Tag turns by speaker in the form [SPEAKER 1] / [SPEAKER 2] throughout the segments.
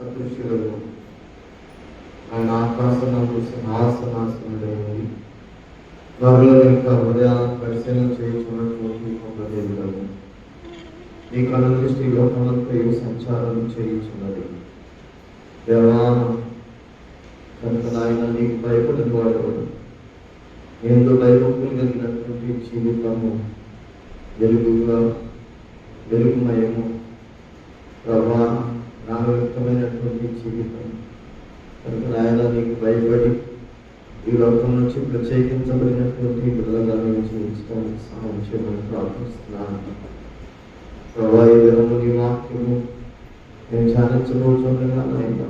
[SPEAKER 1] అదృశ్యులను ఆయన ఆకాశంలో సింహాసనాసనుడైంది నరుల యొక్క హృదయాన్ని పరిశీలన చేయించున్నటువంటి ఒక దేవుడము నీ కళ్ళ దృష్టి లోకమంతా సంచారం చేయించున్నది. దేవా కనుక నాయన నీకు భయపడిన వాడు ఎంతో భయభక్తులు కలిగినటువంటి జీవితము వెలుగుమయము ప్రభా జ్ఞానయుక్తమైనటువంటి జీవితం కనుక నాయన నీకు భయపడి ఈ లోకం నుంచి ప్రత్యేకించబడినటువంటి బిడ్డలుగా నేను జీవించడానికి సహాయం చేయమని ప్రార్థిస్తున్నాను. ప్రభా ఈ దినము నీ వాక్యము నేను ధ్యానించబోతుండగా నాయన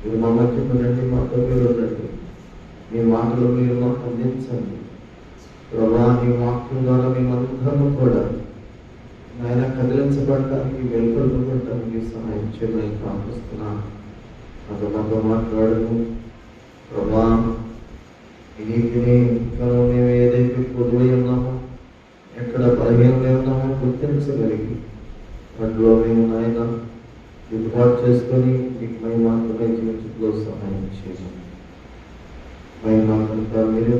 [SPEAKER 1] మీరు మా మధ్యకు రండి, మాతో మీరు ఉండండి, మీ మాటలు మీరు మాకు అందించండి. ప్రభా నీ వాక్యం ద్వారా మేమందరము కూడా ఆయన కదిలించబడటానికి వెలుపడటానికి సహాయం చేయమని ప్రార్థిస్తున్నాను. నాతో మాతో మాట్లాడము ప్రభా. నీతిని మేము ఏదైతే పొదువై ఉన్నామో ఎక్కడ బలహీనమై ఉన్నామో గుర్తించగలిగి అందులో మేము నాయన దిద్దుబాటు చేసుకొని మీకు మహిమాత్మకై జీవితంలో సహాయం చేయాలి. మహిమాత్మక మీరే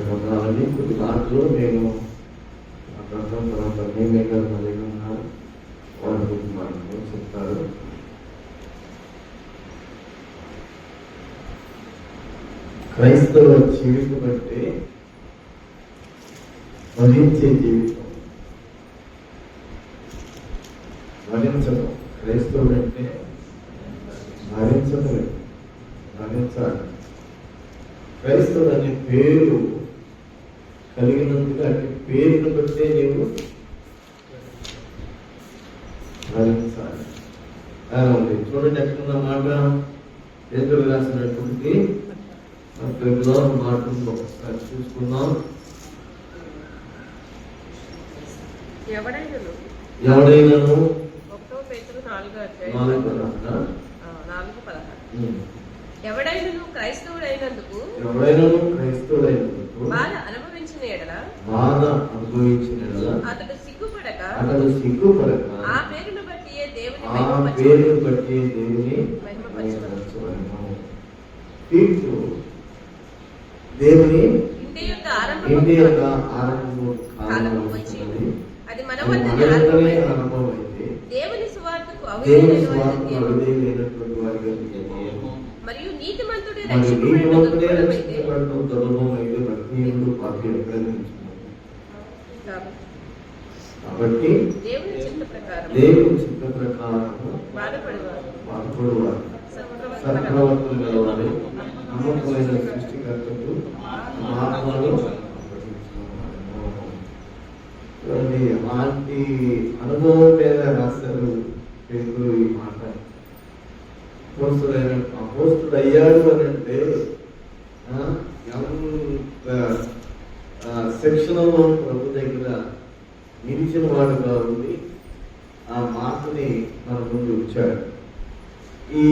[SPEAKER 1] పొందాలని కొద్ది మాటలు నేను మాట్లాడతాం. తర్వాత మేమే గారు మళ్ళీ ఉన్నారు, వాళ్ళ గురించి మాట్లాడుతూ చెప్తారు. క్రైస్తవ జీవితం అంటే భరించే జీవితం, భరించడం. క్రైస్తవుడు అంటే భరించడం, భరించాలి. క్రైస్తవుడు అనే పేరు కలిగినందుకు అంటే పేరును బట్టే నీవు భరించాలి. చూడండి ఎక్కడున్న మాట పేదలు రాసినటువంటి మాటల్లో ఒకసారి చూసుకుందాం. ఎవడైనాను
[SPEAKER 2] క్రైస్తవుడైనందుకు బాధ అనుభవించిన ఎడల అతడు సిగ్గుపడక ఆ పేరును బట్టి దేవుని
[SPEAKER 1] దేవుని
[SPEAKER 2] ఇంటి యొక్క ఆరంభము వచ్చి అది మన వద్దనే ఆరంభమైంది. దేవుని సువార్తకు మరియు నీతిమంతుడే
[SPEAKER 1] కాబట్టి
[SPEAKER 2] దేవుని చిత్త
[SPEAKER 1] ప్రకారం బాధపడేవారు సత్ప్రవర్తన గలవారు నమ్మకమైన సృష్టికర్తకు ఆత్మలు అలాంటి అనుభవం మీద రాశారు పేదలు ఈ మాట. అపోస్తుడు అయ్యాడు అని అంటే ఎంత శిక్షణలో ప్రభు దగ్గర నిలిచిన వాడుగా ఉంది. ఆ మాటని మన ముందు ఉంచాడు. ఈ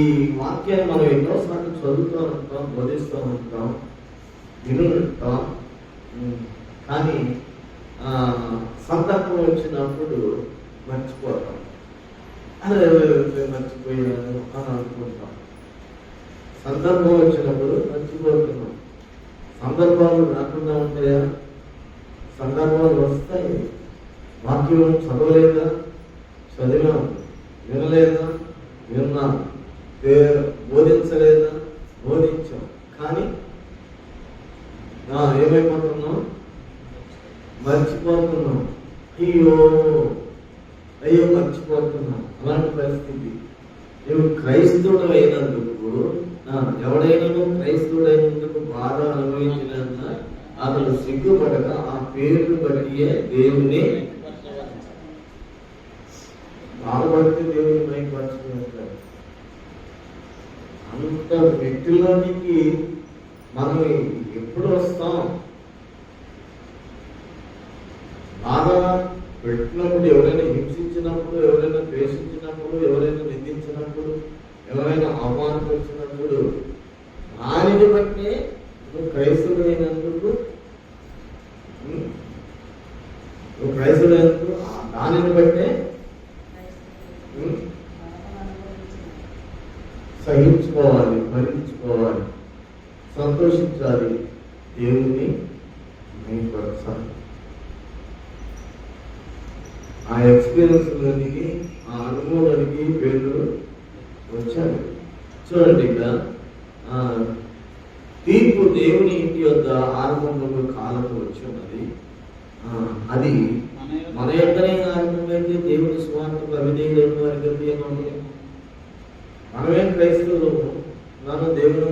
[SPEAKER 1] వాక్యాన్ని మనం ఎన్నోసార్లు చదువుతూ ఉంటాం, బోధిస్తూ ఉంటాం, వినుంటాం. కానీ సందర్భం వచ్చినప్పుడు మర్చిపోతాం. అదే మర్చిపోయాను అని అనుకుంటాం. సందర్భం వచ్చినప్పుడు మర్చిపోతున్నాం. సందర్భాలు రాకుండా ఉంటాయా? సందర్భాలు వస్తాయి. వాక్యం చదవలేదా? చదివాం. వినలేదా? విన్నాం. బోధించలేదా? బోధించాం. కానీ ఏమైపోతున్నాం? మర్చిపోతున్నాం. అయ్యో మర్చిపోతున్నాం. అలాంటి పరిస్థితి. నువ్వు క్రైస్తవుడు అయినందుకు, ఎవడైనా క్రైస్తవుడు అయినందుకు బాధ అనుభవించిన అతను సిగ్గుపడక ఆ పేరు బట్టియే దేవుని బాధపడితే దేవుని మైపరచుకుంటారు. అంత వ్యక్తిలోనికి మనం ఎప్పుడు వస్తాం? బాధ పెట్టినప్పుడు, ఎవరైనా హింసించినప్పుడు, ఎవరైనా ద్వేషించినప్పుడు, ఎవరైనా నిందించినప్పుడు, ఎవరైనా అవమానపరిచినప్పుడు దానిని బట్టి నువ్వు క్రైస్తవుడు అయినందుకు నువ్వు క్రైస్తవుడు ఎందుకు? దానిని బట్టే సహించుకోవాలి, భరించుకోవాలి, సంతోషించాలి, దేవుని మెరుగుపరచాలి. ఆ ఎక్స్పీరియన్స్లోనికి, ఆ అనుభవానికి పేరు వచ్చాడు. చూడండి ఇక్కడ తీర్పు దేవుని ఇంటి యొక్క ఆరంభంలో కాలంలో వచ్చి ఉన్నది. అది మన యొక్కనే ఆరంభమైతే దేవుని స్వార్థకు అవిధేయులైన వారికి ఏమవుతుంది? మనమే క్రైస్తవులు, మనం దేవుని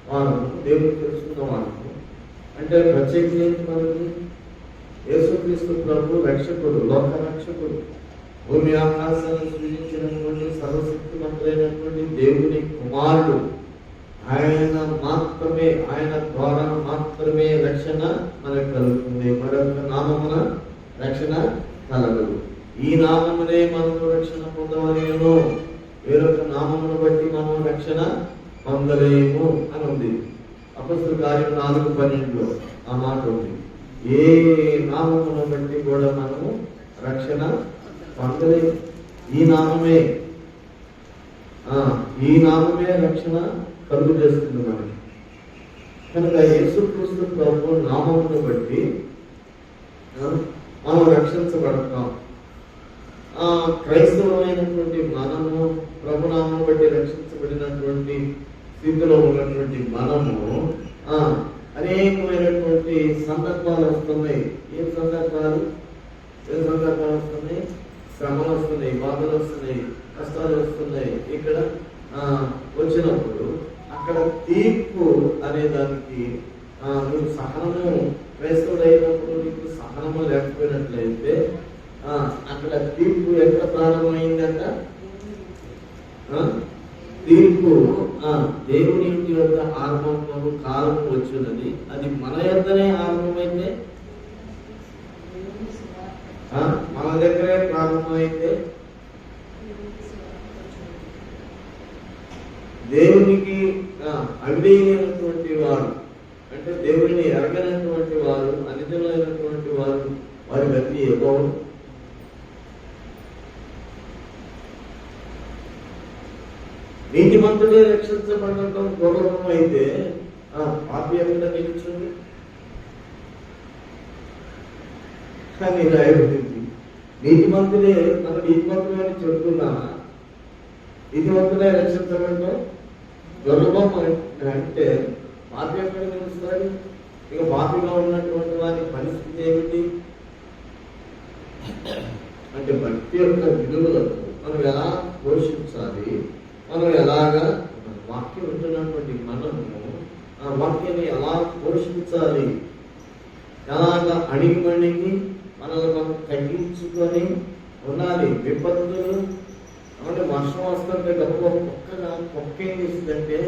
[SPEAKER 1] వాడము, దేవుని తెలుసుకున్న వాడము. అంటే ప్రత్యేకించి మనకి యేసుక్రీస్తు ప్రభు రక్షకుడు, లోక రక్షకుడు, భూమి ఆకాశాలను సృజించినటువంటి సర్వశక్తిమంతులైనటువంటి దేవుని కుమారుడు. ఆయన మాత్రమే, ఆయన ద్వారా మాత్రమే రక్షణ మనకు కలుగుతుంది. మరొక నామమున రక్షణ కలగదు. ఈ నామమునే మనము రక్షణ పొందవలేము, వేరొక నామమును బట్టి మనం రక్షణ పొందలేము అని ఉంది. అపొస్తలుల కార్యం 4:12 ఆ మాట ఉంది. ఏ నామమును బట్టి కూడా మనము రక్షణ పొందలేము. ఈ నామమే రక్షణ కలుగు చేస్తుంది మనకి. కనుక యేసుక్రీస్తు ప్రభు నామమును బట్టి మనం రక్షించబడతాం. క్రైస్తవమైనటువంటి మనము ప్రభునామం బట్టి రక్షించబడినటువంటి స్థితిలో ఉన్నటువంటి మనము అనేకమైనటువంటి సందర్భాలు వస్తున్నాయి. ఏ సందర్భాలు వస్తున్నాయి? శ్రమలు వస్తున్నాయి, బాధలు వస్తున్నాయి, కష్టాలు వస్తున్నాయి. ఇక్కడ వచ్చినప్పుడు అక్కడ తీర్పు అనే దానికి నువ్వు సహనము, క్రైస్తవుడు అయినప్పుడు నీకు సహనము లేకపోయినట్లయితే అక్కడ తీర్పు ఎక్కడ ప్రారంభమైందంట? తీర్పు దేవుని ఇంటి యొక్క ఆరంభము కాలం వచ్చినది. అది మన యొక్కనే ఆరంభమైతే, మన దగ్గరే ప్రారంభమైతే దేవునికి అవిధేయులైనటువంటి వారు, అంటే దేవుడిని ఎరగనటువంటి వారు, అనితులైనటువంటి వారు, వారి గతి ఎక్కువ. నీతిమంతుడే రక్షించబడటం గౌరవం అయితే పాపి ఎక్కడ నిలుచుంది? కానీ రాయబడింది నీతిమంతుడే, మన నీతిమంతుడు అని చెప్తున్నామా? నీతిమంతుడే రక్షించబడటం దుర్లభం అంటే పాపి ఎక్కడ నిలుస్తాడు? ఇక పాపిగా ఉన్నటువంటి వారి పరిస్థితి ఏమిటి అంటే భక్తి యొక్క విలువలను మనం ఎలా పోషించాలి, మనం ఎలాగా వాక్యం ఉంటున్నటువంటి మనము ఆ వాక్యాన్ని ఎలా పోషించాలి, ఎలాగా అణిగి మనల్ని మనం తగ్గించుకొని ఉండాలి. విపత్తులు అంటే వర్షం వస్తుంటే కుక్క ఏం చేస్తుందంటే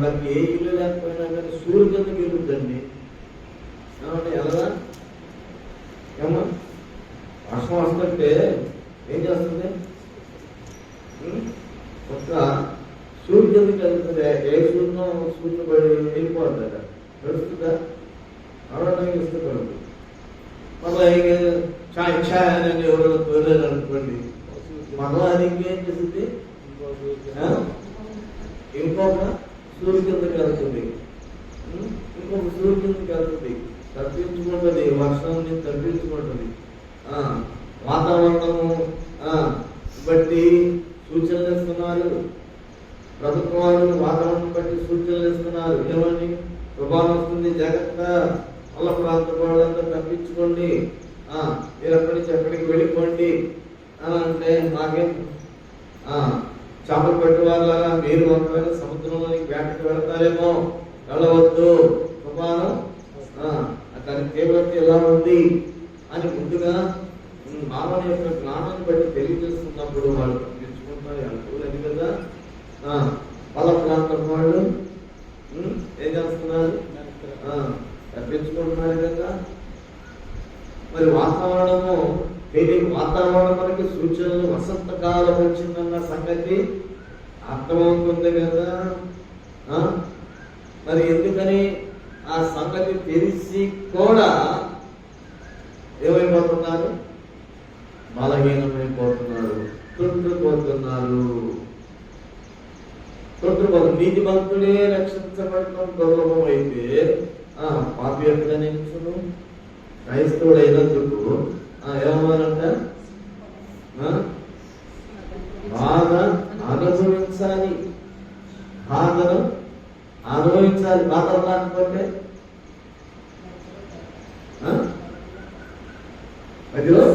[SPEAKER 1] దానికి ఏ ఇల్లు లేకపోయినా కానీ సూర్యుడు కిందకి వెళ్ళుద్దండి. ఎలా ఏమన్నా వర్షం వస్తుంటే ఏం చేస్తుంది? ఒక్క సూర్యుడు కిందకి వెళ్తుంది. ఏ సూర్యుడు పడి వెళ్ళిపోతుందా? తెలుస్తుందా? అవడానికి ఇష్టపడదు. మళ్ళీ ఛాయ్ అని ఎవరైనా తోలేదు అనుకోండి, మళ్ళా అది ఇంకేం చేస్తుంది? ఇంకొక సూర్యు కిందకి వెళ్తుంది, ఇంకొక సూర్యు కిందకి వెళ్తుంది, తప్పించుకుంటుంది, వర్షాన్ని తప్పించుకుంటుంది. వాతావరణము బట్టి సూచనలు ఇస్తున్నారు. ప్రభుత్వాలు వాతావరణం బట్టి సూచనలు ఇస్తున్నారు. ఏమని? తుఫాను వస్తుంది, జాగ్రత్త, వల్ల ప్రాంత వాళ్ళంతా తప్పించుకోండి, మీరు అక్కడి నుంచి ఎక్కడికి వెళ్ళిపోండి అని అంటే మాకేం చేపలు పట్టే వాళ్ళగా మీరు ఒకవేళ సముద్రంలోనికి వేటకు వెళతారేమో, వెళ్ళవద్దు, తుఫాను దాని తీవ్రత ఎలా ఉంది అని ముందుగా మానవుని యొక్క జ్ఞానాన్ని బట్టి తెలియజేస్తున్నప్పుడు వాళ్ళు తప్పించుకుంటారు. అనుకోలేదు కదా. వాళ్ళ ప్రాంతం వాళ్ళు ఏం చేస్తున్నారు? తప్పించుకుంటున్నారు కదా. మరి వాతావరణము వాతావరణం మనకి సూచనలు వసంతకాలం వచ్చిందన్న సంగతి అర్థమవుతుంది కదా. మరి ఎందుకని ఆ సంగతి తెలిసి కూడా ఏమైపోతున్నారు? బలహీనమైపోతున్నారు, తొట్టుకుపోతున్నారు. నీతి భక్తుడే రక్షించబడటం దుర్లభం అయితే పాపి ఎక్కడ నిలుచును? క్రైస్తవుడు అయినందుకు ఏమన్నారంట? బాధ అనుభవించాలి, బాధను అనుభవించాలి. బాధలు రాకపోతే మధ్యలో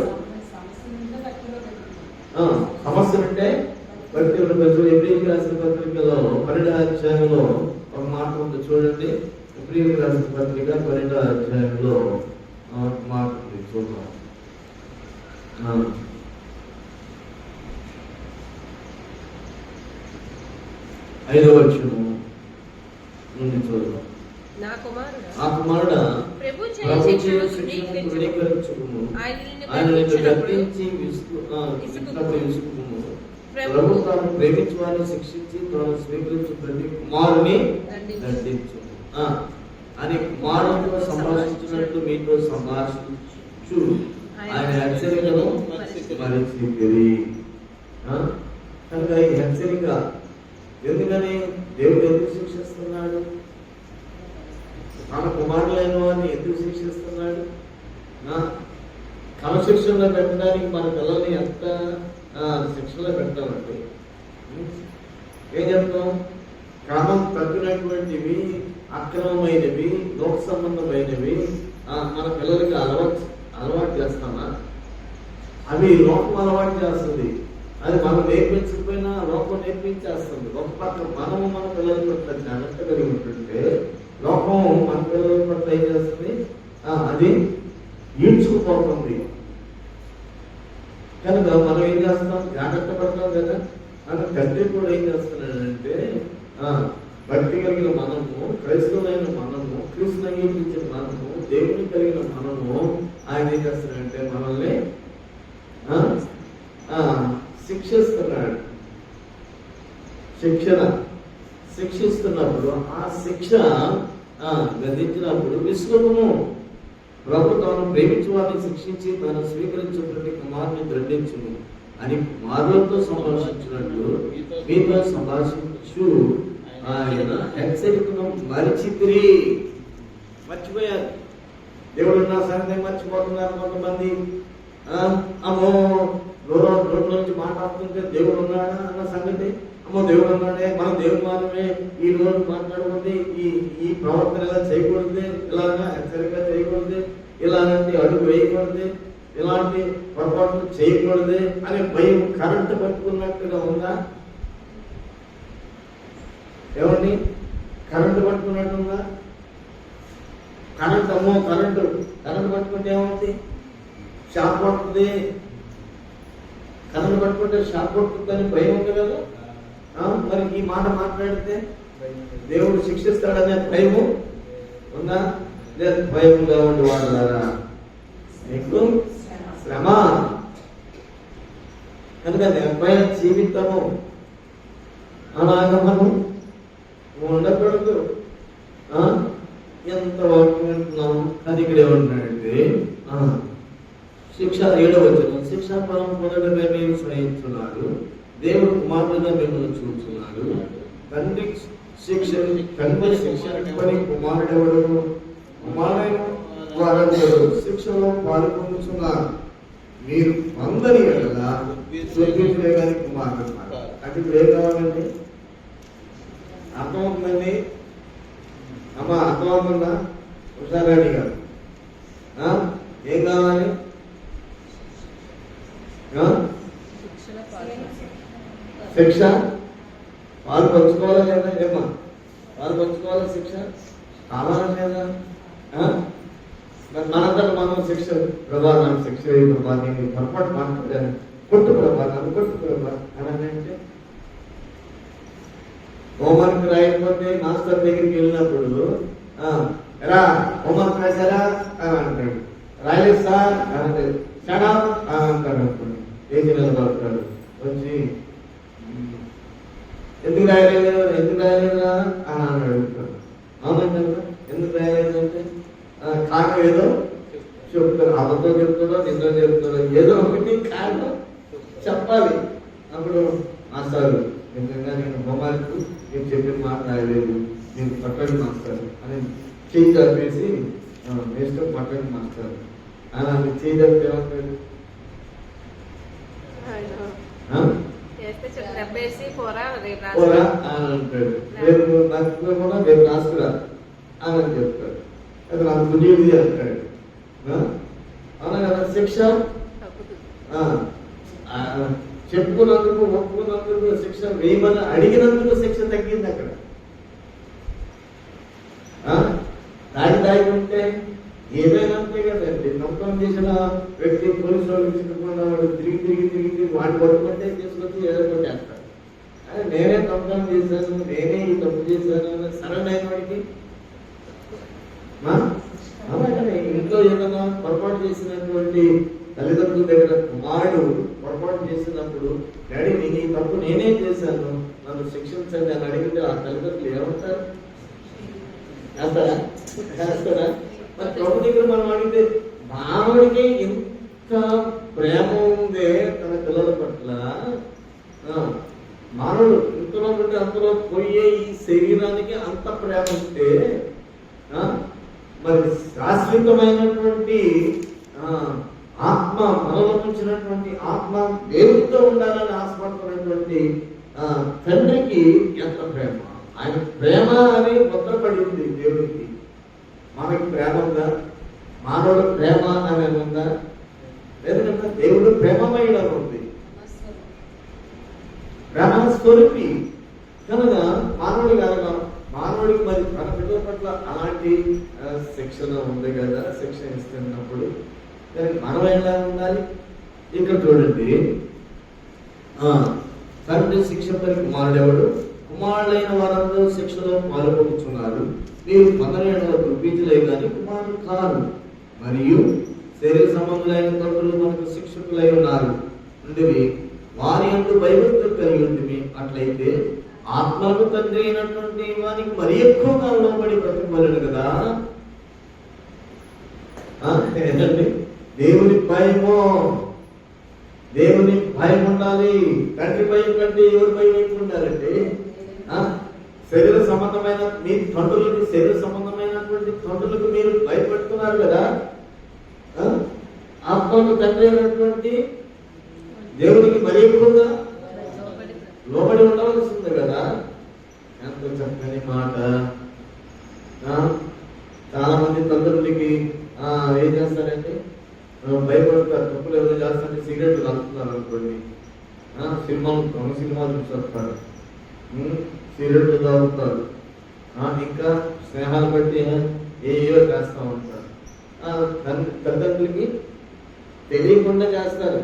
[SPEAKER 1] సమస్య ఉంటే భక్తుల ప్రజలు ఎబ్రియల్కి రాసిన పత్రికలో 12వ అధ్యాయంలో ఒక మాట ఉంది చూడండి. ఎబ్రియల్కి రాసిన పత్రిక 12వ అధ్యాయంలో ఒక మాట ఉంది చూద్దాం. 5వ వచనం నుండి చూద్దాం.
[SPEAKER 2] నా
[SPEAKER 1] కుమారుడా
[SPEAKER 2] ప్రభు
[SPEAKER 1] తాను ప్రేమించి వారిని శిక్షించి తాను స్వీకరించు ప్రతి కుమారుని దండించు అని కుమారునితో సంభాషించినట్టు మీతో సంభాషించు ఆయన హెచ్చరికను మరచితిరి. కనుక ఈ హెచ్చరిక ఎందుకని దేవుడు ఎందుకు శిక్షిస్తున్నాడు? తన కుమారులైన వారిని ఎందుకు శిక్షిస్తున్నాడు? క్రమశిక్షణలో పెట్టడానికి మన పిల్లల్ని ఎంత శిక్షణలో పెట్టాలంటే ఏం చెప్తాం? క్రమం తగ్గినటువంటివి, అక్రమమైనవి, లోక సంబంధమైనవి మన పిల్లలకి అలవాటు చేస్తామా? అవి లోకం అలవాటు చేస్తుంది. అది మనం నేర్పించకపోయినా లోకం నేర్పించేస్తుంది. ఒక పక్క మనము మన పిల్లల పట్ల జాగ్రత్త కలిగి ఉంటుంటే లోకం మన పిల్లల పట్ల ఏం చేస్తుంది? అది ఈడ్చుకుపోతుంది. కనుక మనం ఏం చేస్తాం? జాగ్రత్త పడతాం కదా. అని తండ్రి కూడా ఏం చేస్తున్నాడంటే భక్తి కలిగిన మనము, క్రైస్తవులైన మనము, క్రీస్తుని అంగీకరించిన మనము, దేవుని కలిగిన మనము ఆయన ఏం చేస్తున్నాడంటే మనల్ని శిక్షిస్తున్నాడు. శిక్షిస్తున్నప్పుడు ఆ శిక్ష గతించినప్పుడు విశ్వము ప్రభు తాను ప్రేమించు వారిని శిక్షించి తాను స్వీకరించు ప్రతి కుమారుని దండించును అని కుమారులతో సంభాషించినట్లు మీతో సంభాషించు ఆయన హెచ్చరికను మర్చిపోయారు. దేవుడు నా సంగతి మర్చిపోతున్నారు కొంతమంది. అమ్మో రోడ్ల నుంచి మాట్లాడుతుంటే దేవుడు ఉన్నాడా అన్న సంగతి, అమ్మో దేవుడు ఉన్నాడే, మనం దేవుడు మాత్రమే ఈ రోజు మాట్లాడకూడదు, ఈ ప్రవర్తన ఇలా చేయకూడదు, ఇలాగా హెచ్చరిక చేయకూడదు, ఇలాంటి అడుగు వేయకూడదు, ఇలాంటి పొరపాట్లు చేయకూడదు అనే భయం కరెంటు పట్టుకున్నట్టుగా ఉందా? ఏమండి, కరెంటు పట్టుకున్నట్టుందా? కరెంటు పట్టుకుంటే ఏమవుతుంది? షాక్ పడుతుంది. కరెంటు పట్టుకుంటే షాక్ పడుతుందని భయం ఉంది కదా. మరి ఈ మాట మాట్లాడితే దేవుడు శిక్షిస్తాడనే భయము ఉందా? లేదు. భయంగా ఉండి వాడారా మీకు శ్రమ. కనుక నిర్భయ జీవితము అలాగ మనం ఉండకూడదు. ఎంత వాక్యం వింటున్నాము. కానీ ఇక్కడ ఏమంటున్నాడంటే శిక్ష 7వ వచనం, శిక్షా ఫలం పొందడమే మేము సహించున్నాడు, దేవుడు కుమారుడుగా మిమ్మల్ని చూస్తున్నాడు. తండ్రి శిక్ష కుమారుడెవడు? కుమారుడైన ద్వారా శిక్షలో పాల్గొంటున్నారు. మీరు అందరి ఎడలా చూపించలే కానీ కుమారుడు అంటే ఇప్పుడు ఏం కావాలండి? అర్థమవుతుందండి? అమ్మ అర్థమవుతుందా? ఉషారాణి గారు ఏం కావాలి? శిక్ష వాళ్ళు పంచుకోవాలా లేదా? ఏమ్మా వాళ్ళు పంచుకోవాలా? శిక్ష కావాలా లేదా? మనందరూ మనం శిక్ష, ప్రభా నాకు శిక్ష ప్రభా, నేను పొరపాటు మాట్లాడాను, కొట్టు ప్రభా, నన్ను కొట్టు ప్రభా అని అంటే హోంవర్క్ రాయకపోతే మాస్టర్ దగ్గరికి వెళ్ళినప్పుడు ఎలా హోంవర్క్ రాశారా అని అంటాడు. రాయలేదు సార్ అని అంటే షడా అని అంటాడు. అనుకోండి ఏం నిలబడతాడు వచ్చి ఎందుకు రాయలేదు అని అడుగుతాడు. అవునంటే ఎందుకు రాయలేదు అంటే కారణం ఏదో చెప్తారు, అబద్ధం చెప్తారు, నిజం చెప్తారో ఏదో ఒకటి కారణం చెప్పాలి. అప్పుడు మాస్టారు నిజంగా నేను హోంవర్క్ నేను చెప్పిన మాట రాయలేదు, నేను పట్టండి మాస్టర్ అని చేయి తప్పేసి వేస్ట్ పట్టండి మాస్టర్ అని చేయి తప్పితే ఏమంటాడు? పోరా అని అంటాడు. రేపు నాకు కూడా రేపు రాసుకురా అని చెప్తాడు. అది నాకు గుడి అంటాడు. అవునా కదా? శిక్ష చెప్పుకున్నందుకు ఒప్పుకున్నందుకు శిక్ష వేయమని అడిగినందుకు శిక్ష తగ్గింది. అక్కడ దాగి ఉంటే ఏదైనా అంతే కదండి. నమ్మకం చేసిన వ్యక్తి పోలీసు వాళ్ళు చిక్కుకున్న వాడు తిరిగి వాడిని పట్టుకుంటే తీసుకొచ్చి ఏదో కొట్టేస్తాడు. నేనే నమ్మకం చేశాను, నేనే ఈ తప్పు చేశాను సరైన వాడికి అలాగనే ఇంట్లో ఏదైనా పొరపాటు చేసినటువంటి తల్లిదండ్రుల దగ్గర కుమారుడు పొరపాటు చేసినప్పుడు డాడీ నేను ఈ తప్పు నేనే చేశాను, నన్ను శిక్షించండి అని అడిగితే ఆ తల్లిదండ్రులు ఏమంటారు? చేస్తారా? మరి ప్రభు దగ్గర మనం అడిగితే మానవుడికి ఇంత ప్రేమ ఉందే తన పిల్లల పట్ల, మానవుడు ఇంతలో నుండి అంతలో పోయే ఈ శరీరానికి అంత ప్రేమ ఉంటే మరి శాశ్వతమైనటువంటి ఆత్మ మనలో ఉంచినటువంటి ఆత్మ దేవుడితో ఉండాలని ఆశపడుతున్నటువంటి తండ్రికి ఎంత ప్రేమ! ఆయన ప్రేమ అని ముద్రపడింది దేవుడికి. మనకి ప్రేమ ఉందా? మానవుడు ప్రేమ అనేది ఉందా? లేదంటే దేవుడు ప్రేమమయుడు ఉంది, ప్రేమ స్వరూపి కనుక మానవుడి కాదు. మానవుడికి మరి తన పిల్లల పట్ల అలాంటి శిక్షణ ఉంది కదా, శిక్షణ ఇస్తున్నప్పుడు మనం ఎలా ఉండాలి? ఇక్కడ చూడండి, తండ్రి శిక్ష పరి కుమారుడెవడు, కుమారుడైన వారందరూ శిక్షలో పాల్గొంటున్నారు. మీరు పొందలేని దుర్బీజులే కానీ కుమారులు కాదు. మరియు శరీర సంబంధులైన తండ్రులు మనకు శిక్షకులై ఉన్నారు ఉండేవి, వారి అంటూ భయభక్తులు కలిగి ఉంటుంది. అట్లయితే ఆత్మలకు తండ్రి అయినటువంటి వారికి మరి ఎక్కువగా లోబడి బ్రతకబడను కదా. ఏంటండి? దేవుని భయము, దేవుని భయం ఉండాలి. తండ్రి భయం కంటే ఎవరి భయం ఎక్కువ ఉండాలండి? శరీర సంబంధమైన మీ తండ్రులకి, శరీర సంబంధమైనటువంటి తండ్రులకు మీరు భయపెడుతున్నారు కదా. ఆత్మకు తండ్రి అయినటువంటి దేవునికి మరి ఎక్కువగా లోబడి ఉండవలసింది కదా. ఎంత చక్కని మాట. చాలా మంది తండ్రులకి ఏం చేస్తారంటే భయపడతారు. తప్పులు ఎవరు చేస్తారంటే సిగరెట్లు తాగుతున్నారు అనుకోండి, సినిమాలు చూస్తారు, సిగరెట్లు తాగుతారు, ఇంకా స్నేహాలు బట్టి ఏవో చేస్తూ ఉంటారు. తల్లిదండ్రులకి తెలియకుండా చేస్తారు.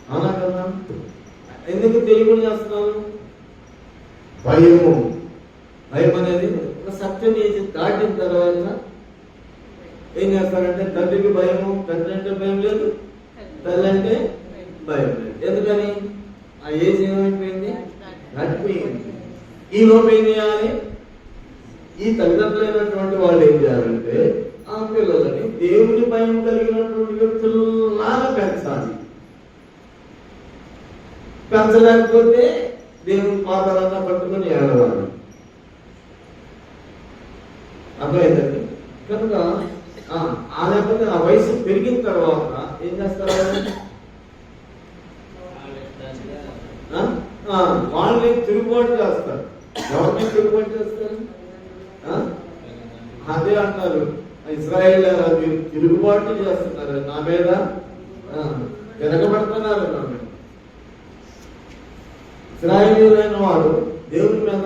[SPEAKER 1] అవునా కదా? ఎందుకు తెలియకుండా చేస్తున్నారు? భయము. భయం అనేది ఒక సత్యం దాటిన తర్వాత ఏం చేస్తారంటే తండ్రికి భయము, తండ్రి అంటే భయం లేదు, తల్లి అంటే భయం లేదు. ఎందుకని? ఆ ఏజ్ ఏమైపోయింది? దాటిపోయింది. ఈ లోపు ఏం చేయాలి? ఈ తల్లిదండ్రులైనటువంటి వాళ్ళు ఏం చేయాలంటే ఆ పిల్లలని దేవుని భయం కలిగినటువంటి వ్యక్తుల్లాగా పెంచాలి. పెంచలేకపోతే దేవుని పాదాలన్నా పట్టుకుని ఏడవాలి. అర్థమైందండి? కనుక లేకపోతే ఆ వయసు పెరిగిన తర్వాత ఏం చేస్తారు? వాళ్ళని తిరుగుబాటు చేస్తారు. ఎవరిని తిరుగుబాటు చేస్తారు? అదే అంటారు, ఇజ్రాయేల్ మీరు తిరుగుబాటు చేస్తున్నారు నా మీద, తిరగబడుతున్నారు నా మీద. ఇశ్రాయేలీయులైన వారు దేవుని మీద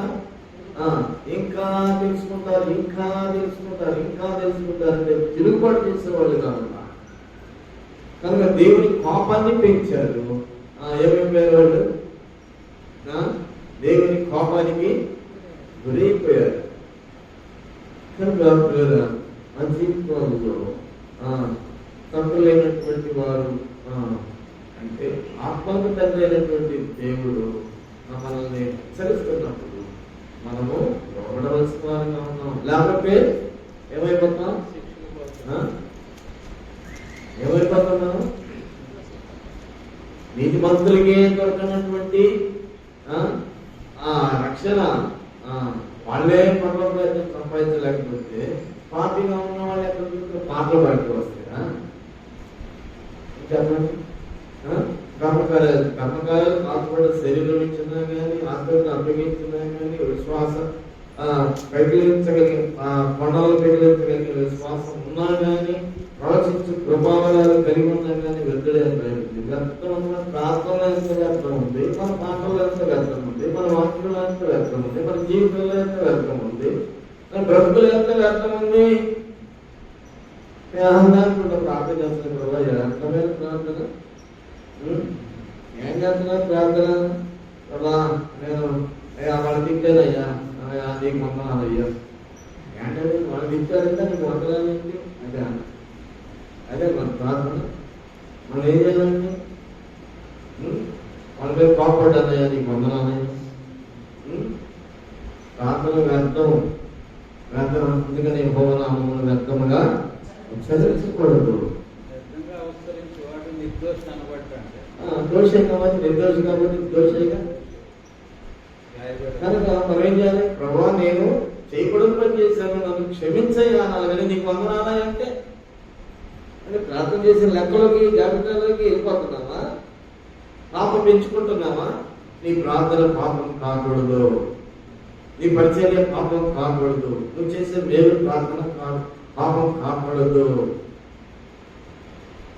[SPEAKER 1] ఇంకా తెలుసుకుంటారు, ఇంకా తెలుసుకుంటారు, ఇంకా తెలుసుకుంటారు అంటే తిరుగుబాటు చేసేవాళ్ళు కాదు. కనుక దేవుని కోపాన్ని పెంచారు. ఏమైపోయారు వాళ్ళు? దేవుని కోపానికి గురైపోయారు. కనుక మన జీవితంలో తప్పులైనటువంటి వారు అంటే ఆత్మకు తండ్రి అయినటువంటి దేవుడు మనల్ని హెచ్చరిస్తున్నప్పుడు మనము లోబడవలసిన వారిగా ఉన్నాం. లేకపోతే ఏమైపోతాం? ఏమైపోతున్నాము? నీతిమంతులకే దొరకనటువంటి ఆ రక్షణ వాళ్ళే పర్వతం సంపాదించలేకపోతే పాపిగా ఉన్న వాళ్ళు ఎక్కడ పాటలు బయటకు వస్తారా? చెప్పండి. కర్మకాయాలు కాకుండా శరీరం ఇచ్చినా కానీ ఆత్మను అప్పగించినా కానీ విశ్వాసం పెగిలించగలిగిన కొండలు పెగిలించగలిగిన విశ్వాసం ఉన్నా కానీ ప్రవచించు ప్రభావాలు కలిగి ఉన్నా కానీ వ్యర్థుడే వ్యర్థం ఉన్న ప్రార్థనలో ఎంత వ్యర్థం ఉంది, మన పాటల్లో ఎంత వ్యర్థం ఉంది, మన వాక్యంలో ఎంత వ్యర్థం ఉంది, మన జీవితంలో ఎంత వ్యర్థం ఉంది, మన బ్రతుకులు ఎంత వ్యర్థం ఉంది. ఆనందానికి కూడా ప్రార్థన చేస్తున్న ప్రభావ వ్యర్థమైన ప్రార్థన. ఏం చేస్తున్నారు ప్రార్థన? ప్రభా నేను వాళ్ళు తిట్టానయ్యా, నీకు వందనాలయ్యా. ఏంటంటే వాళ్ళు తిట్టారంటే నీకు వందనాలేంటి? అదే మన ప్రార్థన. మనం ఏం చేయాలండి? వాళ్ళ మీద కోపడ్డానయ్యా, నీకు వందనాలయ్యా. ప్రార్థన వ్యర్థం వ్యర్థం. అందుకని భవనామమును వ్యర్థముగా చదివించకూడదు. దోషం కాబట్టి నిర్దోషం కాబట్టి దోషగా కనుక మనం ఏం చేయాలి? ప్రభా నేను చేయకూడదు పని చేశాను, నన్ను క్షమించయ్యా అనాలి. కానీ నీకు వందనాలా అంటే ప్రార్థన చేసిన లెక్కలోకి జాబితాలోకి వెళ్ళిపోతున్నామా? పాపం పెంచుకుంటున్నామా? నీ ప్రార్థన పాపం కాకూడదు, నీ పరిచర్య పాపం కాకూడదు, నువ్వు చేసే మేలు ప్రార్థన పాపం కాకూడదు.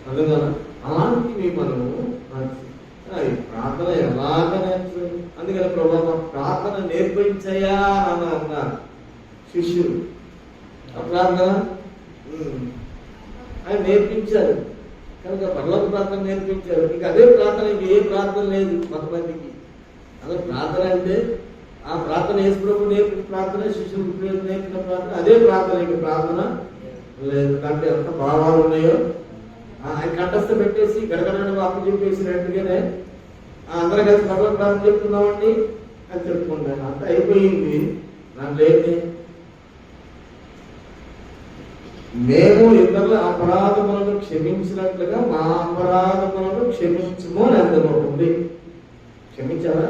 [SPEAKER 1] అర్థంగా అలాంటివి మనము ప్రార్థన ఎలాగ నేర్చుకుంది. అందుకని ప్రభావ ప్రార్థన నేర్పించయా అని అన్నారు శిష్యులు. ఆ ప్రార్థన ఆయన నేర్పించారు కనుక పరలోక ప్రార్థన నేర్పించారు. ఇంకా అదే ప్రార్థన, ఇంక ఏ ప్రార్థన లేదు కొంతమందికి. అదే ప్రార్థన అంటే ఆ ప్రార్థన యేసుప్రభు నేర్పిన ప్రార్థన, శిష్యులు నేర్పిన ప్రార్థన, అదే ప్రార్థన. ఇంక ప్రార్థన లేదు. దాంట్లో ఎంత భావాలు ఉన్నాయో ఆయన కంఠస్థ పెట్టేసి గడగడని వాపు చెప్పేసినట్టుగానే అందరూ కలిసి భగవత్ ప్రార్థన చెప్తున్నామండి అని చెప్పుకుంటాను. అంత అయిపోయింది. దాంట్లో ఏంటి? మేము ఇతరుల అపరాధములను క్షమించినట్లుగా మా అపరాధములను క్షమించము అని అర్థం ఉంది. క్షమించాలా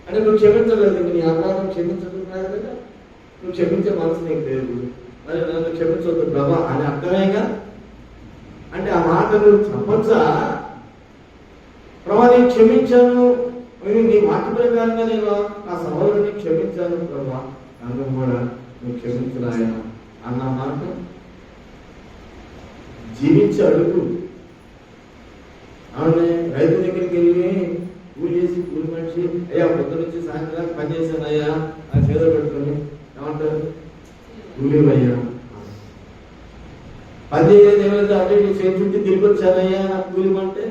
[SPEAKER 1] అంటే నువ్వు క్షమించలేదు, నీ అపరాధం క్షమించదు కదా, నువ్వు క్షమించే మనసు నీకు లేదు, మరి నన్ను క్షమించవద్దు ప్రభా అని అర్థమేగా. అంటే ఆ మాట నువ్వు చెప్పొచ్చా? ప్రభా నేను క్షమించాను, నీ మాట ప్రకారంగా నేను నా సహోదరుని క్షమించాను ప్రభా, నన్ను కూడా నువ్వు క్షమించరాయన అన్న మాట జీవించి అడుగు. అవునే రైతు దగ్గరికి వెళ్ళి కూలి చేసి కూలి మనిషి అయ్యా పొద్దు నుంచి సాయంత్రం పని చేశాను అయ్యా ఆ చేత పెట్టుకుని ఏమంటారు? కూలివయ్యా. పని చేసేది ఏమైతే అంటే నీ చేతి చుట్టూ తిరిగి వచ్చానయ్యా నాకు కూలిమంటే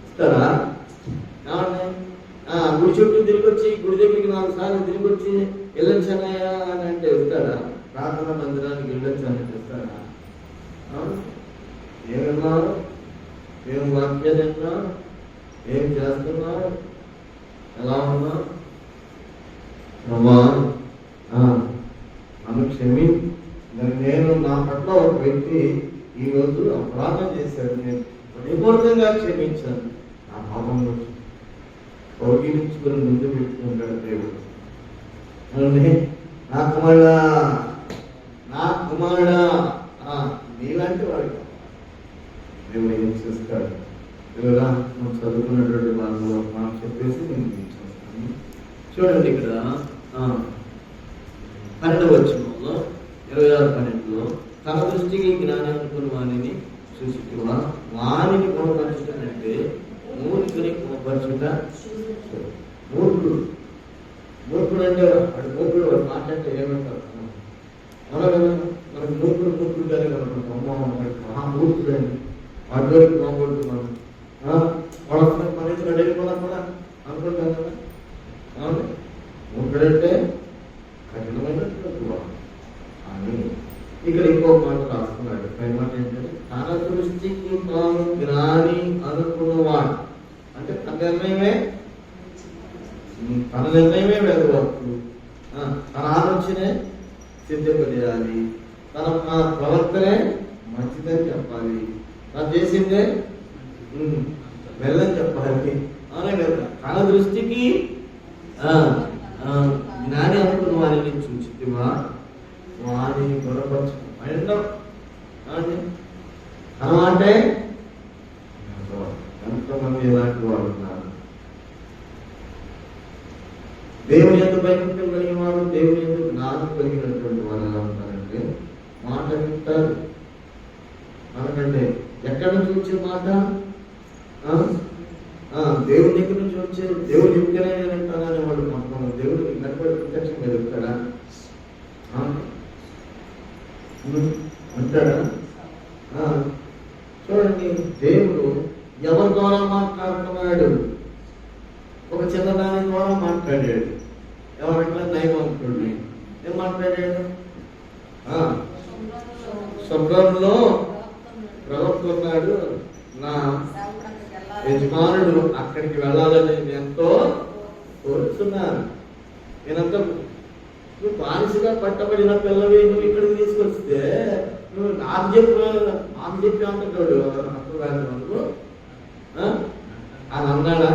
[SPEAKER 1] ఇస్తారా? ఏమంటే గుడి చుట్టూ తిరిగి వచ్చి గుడి దగ్గరికి 4 సార్లు తిరిగి వచ్చి వెళ్ళొచ్చానయ్యా అని అంటే ఇస్తారా? ప్రార్థన మందిరానికి వెళ్ళొచ్చానంటే ఇస్తారా? ఏమన్నారు? ఏం వాక్యాలు వింటున్నావు? ఏం చేస్తున్నావు? ఎలా ఉన్నావు? నన్ను క్షమి. నేను నా పట్ల ఒక వ్యక్తి ఈరోజు అపరాధం చేశాడు, నేను పరిపూర్ణంగా క్షమించాను, నా పాపం కౌగిలించుకుని ముందు పెట్టుకుంటాడు దేవుడు. నా కుమారుడా, నా కుమారుడా, నీలాంటి వాడు దేవుడు ఏం చేస్తాడు? దేవుడా నువ్వు చదువుకున్నటువంటి వాళ్ళు మనం చెప్పేసి నేను చేస్తాను. చూడండి ఇక్కడ 12వ వచనంలో 26:12 తన దృష్టికి జ్ఞానం అనుకున్న వాణిని చూసుకున్నా వాణిని గుణపరచుటంటే మూర్ఖుని గుణపరచుట. మూర్ఖుడు మూర్ఖుడు అంటే వాడు మూర్ఖుడు, వాడు మాట్లాడితే ఏమంటారు? మనకు మూర్ఖుడుగానే కనుకుంటాం. మహామూర్ఖుడు అని వాటిలోకి పోగొడుతున్నాను, వాళ్ళ మన ఇంటికి వెళ్ళిపోదాం కూడా అనుకుంటాం కదా. మూర్ఖుడంటే కఠినమైనటువంటి అని ఇక్కడ ఇంకో మాట రాస్తున్నాడు. పై మాట ఏంటంటే తన దృష్టికి తాను జ్ఞాని అనుకున్నవాడు అంటే తన నిర్ణయమే వేదవాక్కు, తన ఆలోచనే సిద్ధపడేయాలి, తన ప్రవర్తనే మంచిదని చెప్పాలి, నాకు చేసిందే వెళ్ళని చెప్పాలి. అవునా కదా? తన దృష్టికి జ్ఞాని అనుకున్న వారిని చూచితివా వారిని గుణపరచు అంటే ఎంతమంది ఇలాంటి వాడు ఉన్నారు. దేవుని ఎందుకు భయభక్తులు కలిగిన వాడు, దేవుని ఎందుకు జ్ఞానం కలిగినటువంటి వారు ఎలా ఉంటారంటే మాట వింటారు. మనకంటే ఎక్కడి నుంచి వచ్చే మాట? దేవుడి దగ్గర నుంచి వచ్చే, దేవుడు చెప్తేనే నేను వింటానని వాడు మాట్లాడు. దేవుడికి కనపడి ప్రత్యక్షంగా చెప్తాడా? అంటాడా? చూడండి, దేవుడు ఎవరి ద్వారా మాట్లాడుతున్నాడు? ఒక చిన్నదాని ద్వారా మాట్లాడాడు. ఎవరంటే నయమంతుడు. ఏం మాట్లాడాడు? స్వర్గంలో ప్రవక్త ఉన్నాడు, నా యజమానుడు అక్కడికి వెళ్ళాలని నేను ఎంతో కోరుతున్నాను. నేనంతా నువ్వు బానిసగా పట్టబడిన పిల్లవి నువ్వు ఇక్కడికి తీసుకొస్తే నువ్వు నాకు చెప్పి అంటాడు నువ్వు అని అన్నాడా?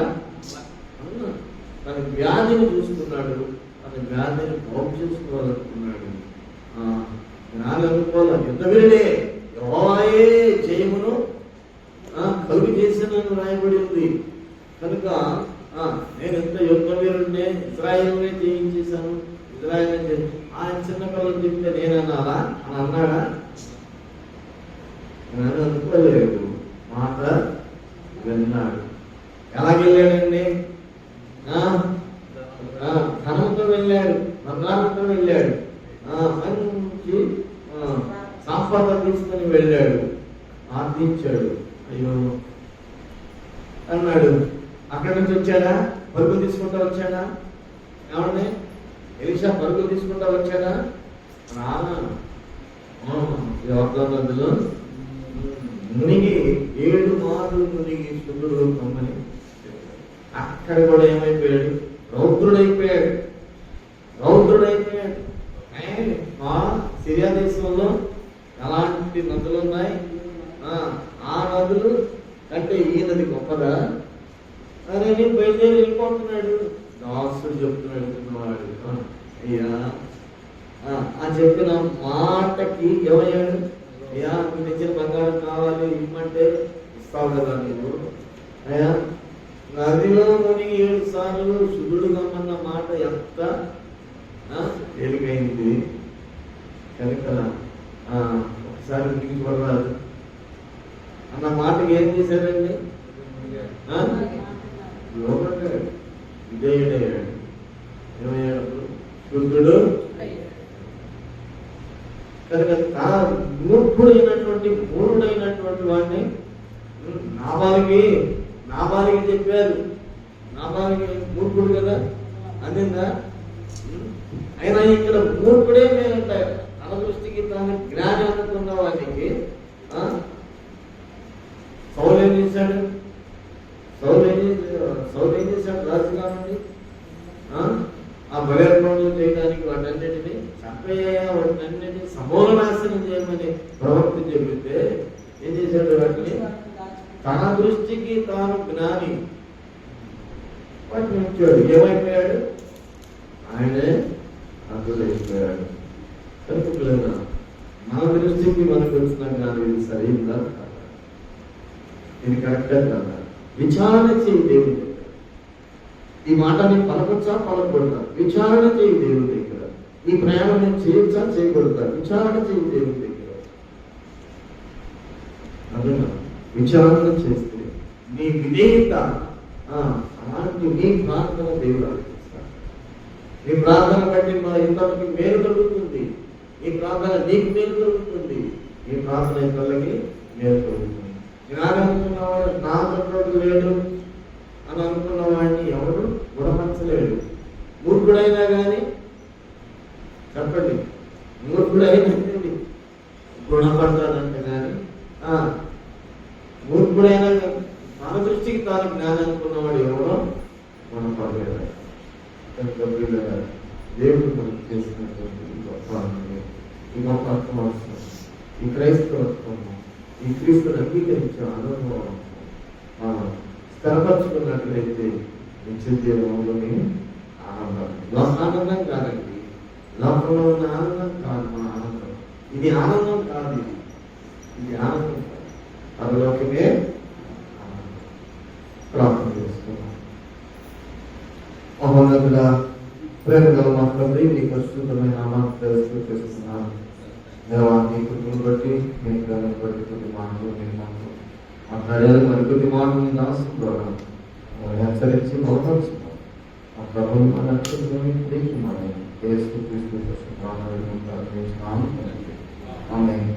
[SPEAKER 1] తన వ్యాధిని చూసుకున్నాడు, తన వ్యాధిని బాగు చేసుకోవాలనుకున్నాడు. జ్ఞాని అనుకోవాలి. ఎంత వీడే యెహోవాయే జయమును కలుగు చేసినని రాయబడి ఉంది. కనుక నేను ఎంత యుద్ధ వీరుడినే, ఇజ్రాయేల్నే జయించేశాను, ఇజ్రాయేల్ ఆయన చిన్న పిల్లలు చెప్తే నేనన్నారా అని అన్నాడా? నేను అనుకోలేదు. మాట విన్నాడు. ఎలాగెళ్ళాడండి? ధనంతో వెళ్ళాడు, బంగారంతో వెళ్ళాడు, మంచి సంపద తీసుకొని వెళ్ళాడు, ఆర్థించాడు. అయ్యో అన్నాడు. అక్కడి నుంచి వచ్చాడా? పరుగు తీసుకుంటా వచ్చాడా? ఏమండి, ఎలీషా పరుగు తీసుకుంటా వచ్చాడా? రానా? నదిలో మునిగి 7 మార్లు మునిగి శుద్ధుడు కమ్మని అక్కడ కూడా ఏమైపోయాడు? రౌద్రుడైపోయాడు. సిరియా దేశంలో ఎలాంటి నదులు ఉన్నాయి? ఆ నదులు అంటే ఈ నది గొప్పదా అని బయలుదేరి వెళ్ళిపోతున్నాడు. దాసుడు చెప్తున్నాడు, అయ్యా ఆ చెప్పిన మాటకి ఏమయ్యాడు? అయ్యా మీ దగ్గర బంగారం కావాలి ఇమ్మంటే ఇస్తావు కదా నీవు. అయ్యా నదిలో మునిగి 7 సార్లు శుద్ధుడు కమ్మన్న మాట ఎంత తేలికైంది. కనుక ఒకసారి ఇంటికి పడరాదు అన్న మాటకి ఏం చేశారండి? లోపడ్డాడు, విజయుడయ్యాడు. ఏమయ్యాడు? శుద్ధుడు. కనుక మూఢుడైనటువంటి వాడిని నాబాలికి చెప్పారు. నాబాలికి మూర్ఖుడు కదా అందిందా? అయినా ఇక్కడ మూర్ఖుడే మేలుంటాయి. తన దృష్టికి తాను జ్ఞాని అనుకున్న వాడికి సౌలు ఏం చేశాడు? రాజుగా నుండి ఆ బలిర్పణలు చేయడానికి వాటన్నిటిని చంపేయ, వాటినన్నిటిని సమూల నాశనం చేయమని ప్రవక్త చెబితే ఏం చేశాడు? వాటిని తన దృష్టికి తాను జ్ఞాని వాటిని ఉంచాడు. ఏమైపోయాడు? ఆయనే అర్థుడైపోయాడు. కనుక మన దృష్టికి మనకు వచ్చిన జ్ఞానం ఇది సరైందా కాదా? ఇది కరెక్టా కాదా? విచారణ చేయి దేవుడి దగ్గర. ఈ మాట నేను పలకొచ్చా పలకూడదా? విచారణ చేయి దేవుడి దగ్గర. ఈ ప్రయాణం నేను చేయొచ్చా చేయకూడదా? విచారణ చేయి దేవుడి దగ్గర. అదేనా? విచారణ చేస్తే నీ విధేయత అలాంటి నీ ప్రార్థన దేవుడు ఆలోచిస్తాడు. నీ ప్రార్థన బట్టి మా ఇతరులకి మేలు కలుగుతుంది. ఈ ప్రార్థన నీకు మేలు కలుగుతుంది. ఈ ప్రార్థన ఇతరులకి మేలు కలుగుతుంది. జ్ఞానం అనుకున్నవాడు నా తోడు లేడు అని అనుకున్న వాడిని ఎవరు గుణపరచలేడు. మూర్ఖుడైనా కానీ చెప్పండి, మూర్ఖుడైనా గుణపడతాడంటే కానీ మూర్ఖుడైనా తన దృష్టికి తాను జ్ఞానం అనుకున్నవాడు ఎవరో గుణపడలేడు. దేవుడు మనకు చేసినటువంటి ఈ గొప్ప అర్థం, ఈ క్రైస్తవత్వం ఈ క్రీస్తుని అంగీకరించే అనుభవం మనం స్థిరపరచుకున్నట్లయితే నిత్య జీవంలోని ఆనందం. ఆనందం కాదండి, లోకంలో ఉన్న ఆనందం కాదు మన ఆనందం. ఇది ఆనందం కాదు, ఇది ఆనందం కాదు, పరలోకమే ఆనందం. ప్రార్థన చేసుకున్నాం. మహోన్నతుడా, ప్రేమ గల మా తండ్రి, నీ పరిశుద్ధమైన నామాన్ని తెలుసుకుంటున్నాను. దేవా, నీ కృపను బట్టి, నీ ప్రేమను బట్టి కొద్ది మాటలు నేను మాకు మాట్లాడాలి. మరి కొద్ది మాటలు నీ దాసం ద్వారా హెచ్చరించి బహుమరుస్తున్నాం. ఆ ప్రభుత్వం మన రక్షకుని యేసు క్రీస్తు ప్రాణాలను ప్రార్థించున్నాము. ఆమేన్.